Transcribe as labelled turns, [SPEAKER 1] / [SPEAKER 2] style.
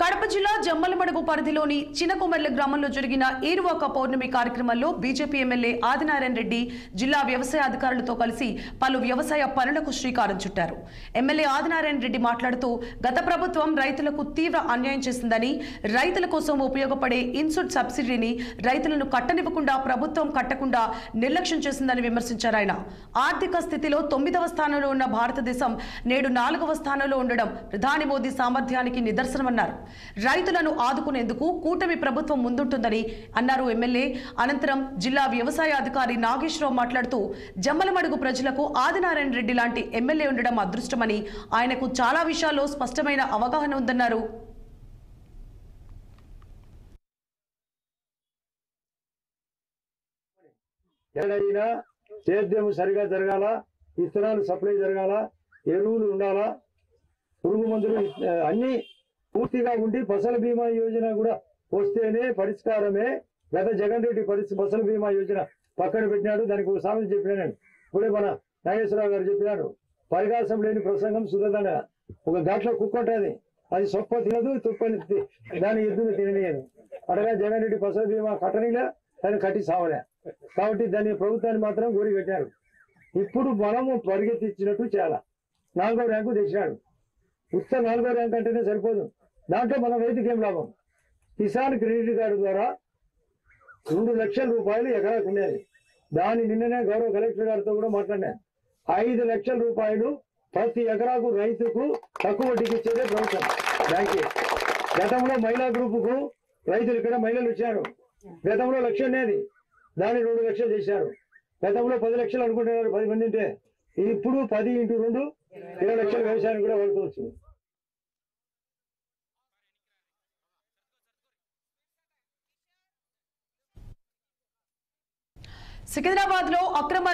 [SPEAKER 1] కడప జిల్లా జమ్మలమడుగు పరిధిలోని చినకొమెర్ల గ్రామంలో జరిగిన ఏరువాక పౌర్ణమి కార్యక్రమంలో బీజేపీ ఎమ్మెల్యే ఆదినారాయణ రెడ్డి జిల్లా వ్యవసాయ అధికారులతో కలిసి పలు వ్యవసాయ పనులకు శ్రీకారం చుట్టారు. ఎమ్మెల్యే ఆదినారాయణ రెడ్డి మాట్లాడుతూ గత ప్రభుత్వం రైతులకు తీవ్ర అన్యాయం చేసిందని, రైతుల కోసం ఉపయోగపడే ఇన్పుట్ సబ్సిడీని రైతులను కట్టనివ్వకుండా ప్రభుత్వం కట్టకుండా నిర్లక్ష్యం చేసిందని విమర్శించారు. ఆయన ఆర్థిక స్థితిలో 9వ స్థానంలో ఉన్న భారతదేశం నేడు 4వ స్థానంలో ఉండడం ప్రధాని మోదీ సామర్థ్యానికి నిదర్శనమన్నారు. రైతులను ఆదుకునేందుకు కూటమి ప్రభుత్వం ముందుంటుందని అన్నారు. ఎమ్మెల్యే అనంతరం జిల్లా వ్యవసాయ అధికారి నాగేశ్వరరావు మాట్లాడుతూ జమ్మలమడుగు ప్రజలకు ఆదినారాయణ రెడ్డి లాంటి ఎమ్మెల్యే ఉండడం అదృష్టమని, ఆయనకు చాలా విషయాల్లో స్పష్టమైన అవగాహన ఉందన్నారు.
[SPEAKER 2] ఎక్కడైనా సేద్యం సరిగా జరగాల, విత్తనాలు సప్లై జరగాల, ఎరువులు ఉండాలా, పురుగు మందులు అన్ని పూర్తిగా ఉండి ఫసల్ బీమా యోజన కూడా వస్తేనే పరిష్కారమే. గత జగన్ రెడ్డి ఫసల్ బీమా యోజన పక్కన పెట్టినాడు. దానికి ఒక సామెత చెప్పినాను. ఇప్పుడే మన నాగేశ్వరరావు గారు చెప్పినాడు, పరిహాసం లేని ప్రసంగం సుధదండ. ఒక ఘాట్లో కుక్క ఉంటుంది, అది సొప్ప తినదు, తుప్పని దాని ఎద్దును తినలేదు. అడగా జగన్ రెడ్డి ఫసల్ బీమా కట్టనిలే, దాన్ని కట్టి సావలే. కాబట్టి దాన్ని ప్రభుత్వాన్ని మాత్రం గోరి పెట్టారు. ఇప్పుడు మనము పరిగెత్తించినట్టు చాలా 4వ ర్యాంకు తెచ్చినాడు. ఉత్త 4వ ర్యాంక్ అంటేనే సరిపోదు. దాంట్లో మన రైతుకి ఏం లాభం? కిసాన్ క్రెడిట్ కార్డు ద్వారా 2 లక్షల రూపాయలు ఎకరాకు ఉండేది. దాని నిన్ననే గౌరవ కలెక్టర్ గారితో కూడా మాట్లాడినా. 5 లక్షల రూపాయలు ప్రతి ఎకరాకు రైతుకు తక్కువ వడ్డీకి ఇచ్చేదే ప్రభుత్వం బ్యాంకే. గతంలో మహిళా గ్రూపుకు రైతులు ఇక్కడ మహిళలు ఇచ్చారు. గతంలో 1 లక్ష ఉండేది, దాన్ని 2 లక్షలు చేశారు. గతంలో 10 లక్షలు అనుకుంటున్నారు 10 మంది ఉంటే. ఇప్పుడు 10 × 2 20 లక్షల వ్యవసాయానికి కూడా వాడుకోవచ్చు.
[SPEAKER 1] సికింద్రాబాద్ లో అక్రమ